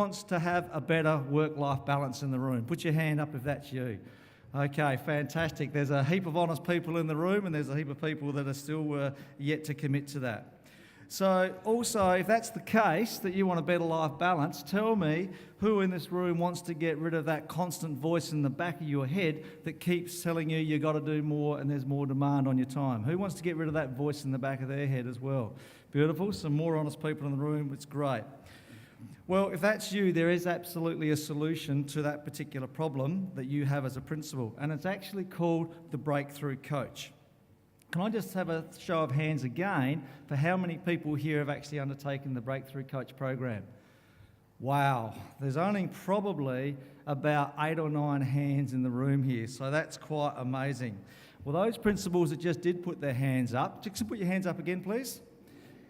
wants to have a better work-life balance in the room? Put your hand up if that's you. Okay, fantastic. There's a heap of honest people in the room, and there's a heap of people that are still yet to commit to that. So also, if that's the case, that you want a better life balance, tell me who in this room wants to get rid of that constant voice in the back of your head that keeps telling you you've got to do more and there's more demand on your time. Who wants to get rid of that voice in the back of their head as well? Beautiful. Some more honest people in the room. It's great. Well, if that's you, there is absolutely a solution to that particular problem that you have as a principal, and it's actually called the Breakthrough Coach. Can I just have a show of hands again for how many people here have actually undertaken the Breakthrough Coach program? Wow, there's only probably about 8 or 9 hands in the room here, so that's quite amazing. Well, those principals that just did put their hands up, just put your hands up again, please.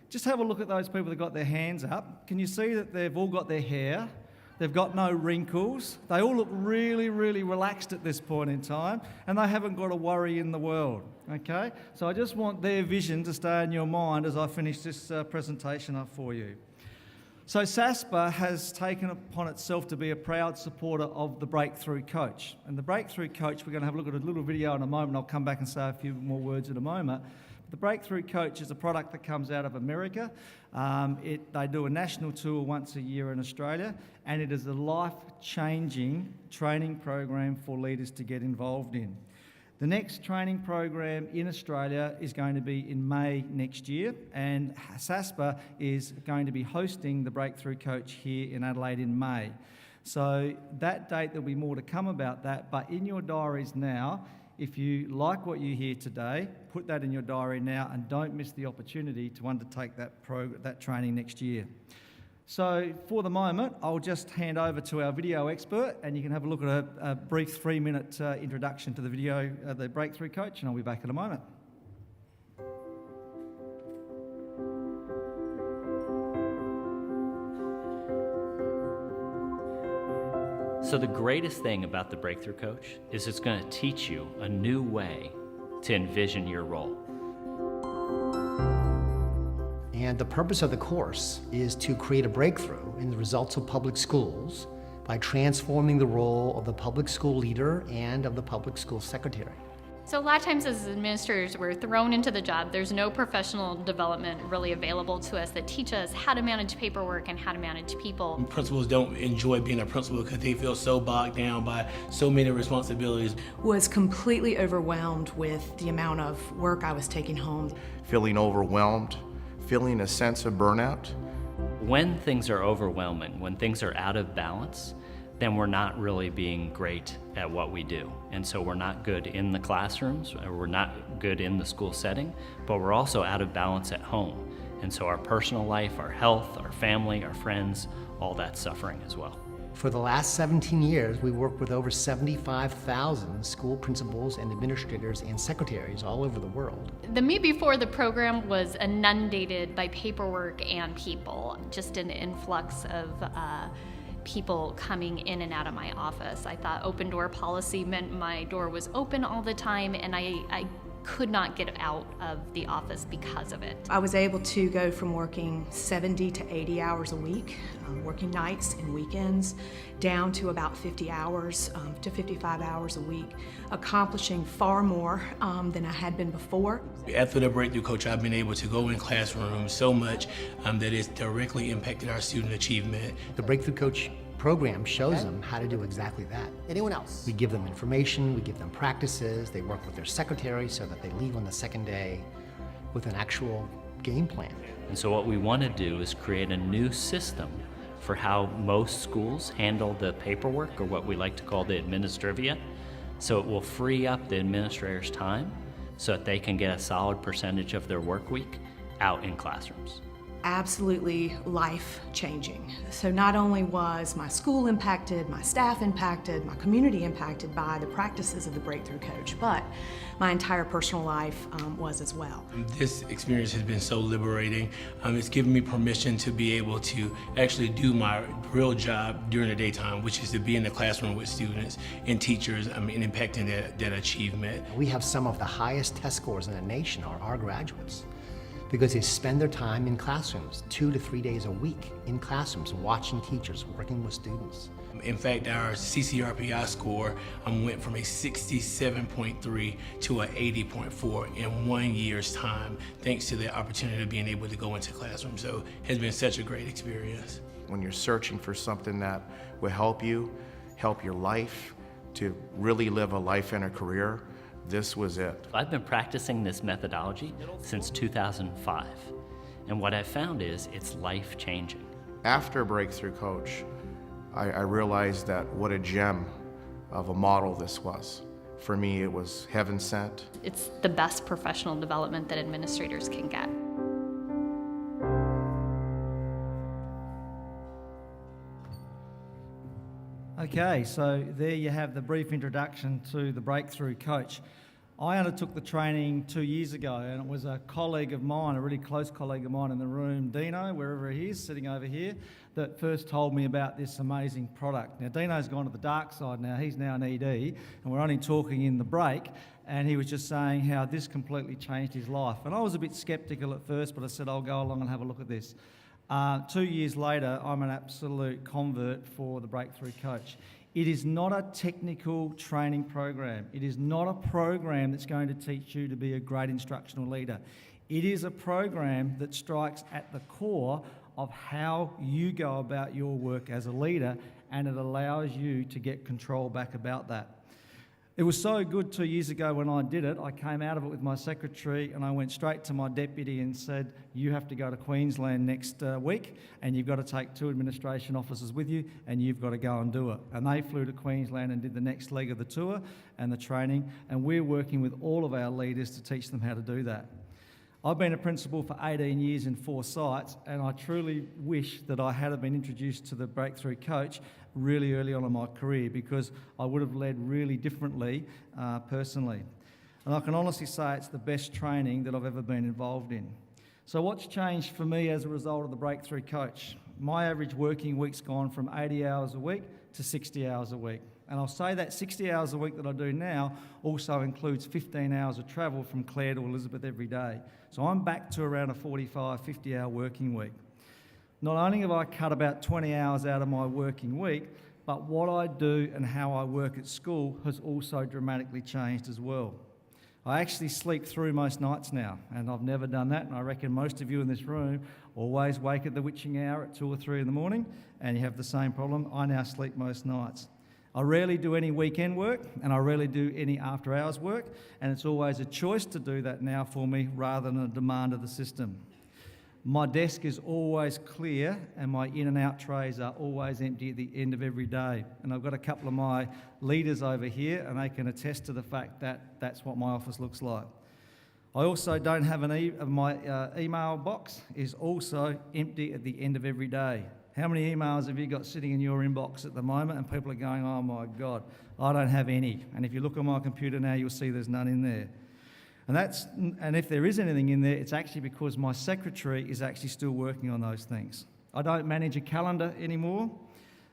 Just have a look at those people that got their hands up. Can you see that they've all got their hair? They've got no wrinkles. They all look really, really relaxed at this point in time, and they haven't got a worry in the world, okay? So I just want their vision to stay in your mind as I finish this presentation up for you. So SASPA has taken upon itself to be a proud supporter of the Breakthrough Coach. And the Breakthrough Coach, we're going to have a look at a little video in a moment. I'll come back and say a few more words in a moment. The Breakthrough Coach is a product that comes out of America. They do a national tour once a year in Australia, and it is a life-changing training program for leaders to get involved in. The next training program in Australia is going to be in May next year, and SASPA is going to be hosting the Breakthrough Coach here in Adelaide in May. So that date, there'll be more to come about that, but in your diaries now, if you like what you hear today, put that in your diary now and don't miss the opportunity to undertake that training next year. So for the moment, I'll just hand over to our video expert and you can have a look at a brief 3-minute introduction to the video, the Breakthrough Coach, and I'll be back in a moment. So the greatest thing about the Breakthrough Coach is it's going to teach you a new way to envision your role. And the purpose of the course is to create a breakthrough in the results of public schools by transforming the role of the public school leader and of the public school secretary. So a lot of times as administrators, we're thrown into the job. There's no professional development really available to us that teach us how to manage paperwork and how to manage people. Principals don't enjoy being a principal because they feel so bogged down by so many responsibilities. Was completely overwhelmed with the amount of work I was taking home. Feeling overwhelmed, feeling a sense of burnout. When things are overwhelming, when things are out of balance, then we're not really being great at what we do. And so we're not good in the classrooms, or we're not good in the school setting, but we're also out of balance at home. And so our personal life, our health, our family, our friends, all that's suffering as well. For the last 17 years, we worked with over 75,000 school principals and administrators and secretaries all over the world. The me before the program was inundated by paperwork and people, just an influx of people coming in and out of my office. I thought open door policy meant my door was open all the time, and I could not get out of the office because of it. I was able to go from working 70 to 80 hours a week, working nights and weekends, down to about 50 hours to 55 hours a week, accomplishing far more than I had been before. After the Breakthrough Coach, I've been able to go in classrooms so much that it's directly impacted our student achievement. The Breakthrough Coach program shows them how to do exactly that. Anyone else? We give them information, we give them practices, they work with their secretary so that they leave on the second day with an actual game plan. And so what we want to do is create a new system for how most schools handle the paperwork, or what we like to call the administrivia. So it will free up the administrator's time so that they can get a solid percentage of their work week out in classrooms. Absolutely life-changing. So not only was my school impacted, my staff impacted, my community impacted by the practices of the Breakthrough Coach, but my entire personal life was as well. This experience has been so liberating. It's given me permission to be able to actually do my real job during the daytime, which is to be in the classroom with students and teachers and impacting that achievement. We have some of the highest test scores in the nation are our graduates. because they spend their time in classrooms, 2 to 3 days a week in classrooms, watching teachers, working with students. In fact, our CCRPI score went from a 67.3 to an 80.4 in 1 year's time, thanks to the opportunity of being able to go into classrooms. So it has been such a great experience. When you're searching for something that will help you, help your life, to really live a life and a career, this was it. I've been practicing this methodology since 2005, and what I've found is it's life-changing. After Breakthrough Coach, I realized that what a gem of a model this was. For me, it was heaven sent. It's the best professional development that administrators can get. Okay, so there you have the brief introduction to the Breakthrough Coach. I undertook the training 2 years ago, and it was a colleague of mine, a really close colleague of mine in the room, Dino, wherever he is, sitting over here, that first told me about this amazing product. Now, Dino's gone to the dark side now. He's now an ED, and we're only talking in the break, and he was just saying how this completely changed his life. And I was a bit sceptical at first, but I said, I'll go along and have a look at this. 2 years later, I'm an absolute convert for the Breakthrough Coach. It is not a technical training program. It is not a program that's going to teach you to be a great instructional leader. It is a program that strikes at the core of how you go about your work as a leader, and it allows you to get control back about that. It was so good 2 years ago when I did it. I came out of it with my secretary and I went straight to my deputy and said, you have to go to Queensland next week and you've got to take 2 administration officers with you and you've got to go and do it. And they flew to Queensland and did the next leg of the tour and the training, and we're working with all of our leaders to teach them how to do that. I've been a principal for 18 years in 4 sites, and I truly wish that I had been introduced to the Breakthrough Coach really early on in my career, because I would have led really differently personally. And I can honestly say it's the best training that I've ever been involved in. So what's changed for me as a result of the Breakthrough Coach? My average working week's gone from 80 hours a week to 60 hours a week. And I'll say that 60 hours a week that I do now also includes 15 hours of travel from Clare to Elizabeth every day. So I'm back to around a 45, 50-hour working week. Not only have I cut about 20 hours out of my working week, but what I do and how I work at school has also dramatically changed as well. I actually sleep through most nights now, and I've never done that, and I reckon most of you in this room always wake at the witching hour at 2 or 3 in the morning, and you have the same problem. I now sleep most nights. I rarely do any weekend work, and I rarely do any after-hours work, and it's always a choice to do that now for me rather than a demand of the system. My desk is always clear, and my in and out trays are always empty at the end of every day. And I've got a couple of my leaders over here, and they can attest to the fact that that's what my office looks like. I also don't have my email box is also empty at the end of every day. How many emails have you got sitting in your inbox at the moment and people are going, oh my God, I don't have any. And if you look on my computer now, you'll see there's none in there. And if there is anything in there, it's actually because my secretary is actually still working on those things. I don't manage a calendar anymore.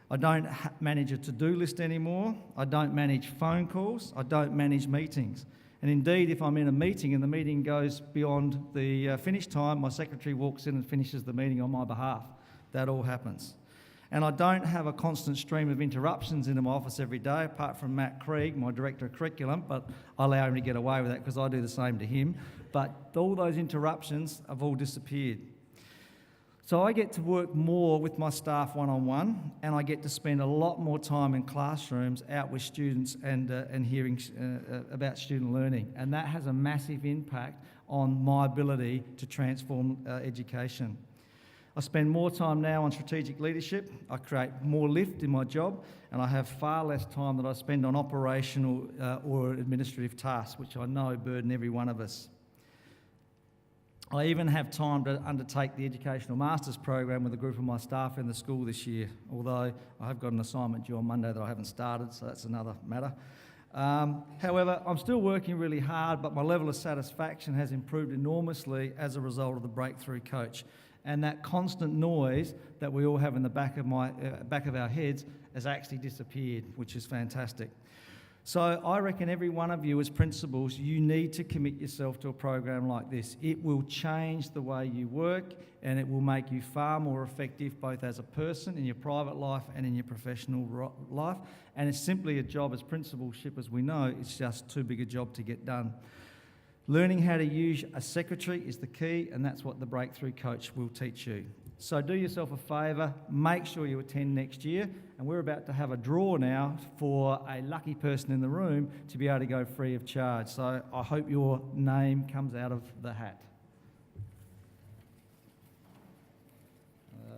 I don't manage a to-do list anymore. I don't manage phone calls. I don't manage meetings. And indeed, if I'm in a meeting and the meeting goes beyond the finish time, my secretary walks in and finishes the meeting on my behalf. That all happens. And I don't have a constant stream of interruptions into my office every day, apart from Matt Krieg, my Director of Curriculum, but I allow him to get away with that because I do the same to him. But all those interruptions have all disappeared. So I get to work more with my staff one-on-one, and I get to spend a lot more time in classrooms out with students and hearing about student learning. And that has a massive impact on my ability to transform education. I spend more time now on strategic leadership, I create more lift in my job, and I have far less time that I spend on operational or administrative tasks, which I know burden every one of us. I even have time to undertake the Educational Masters program with a group of my staff in the school this year, although I have got an assignment due on Monday that I haven't started, so that's another matter. However, I'm still working really hard, but my level of satisfaction has improved enormously as a result of the Breakthrough Coach. And that constant noise that we all have in the back of our heads has actually disappeared, which is fantastic. So I reckon every one of you as principals, you need to commit yourself to a program like this. It will change the way you work, and it will make you far more effective both as a person in your private life and in your professional life. And it's simply a job as principalship, as we know, it's just too big a job to get done. Learning how to use a secretary is the key, and that's what the Breakthrough Coach will teach you. So do yourself a favour, make sure you attend next year, and we're about to have a draw now for a lucky person in the room to be able to go free of charge. So I hope your name comes out of the hat.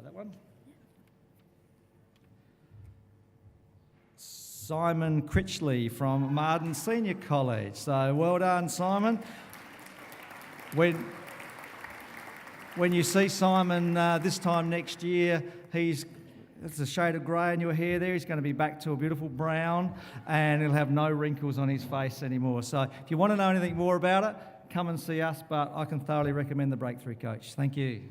That one? Simon Critchley from Marden Senior College. So well done, Simon. When you see Simon this time next year, it's a shade of grey in your hair there. He's going to be back to a beautiful brown, and he'll have no wrinkles on his face anymore. So if you want to know anything more about it, come and see us, but I can thoroughly recommend the Breakthrough Coach. Thank you.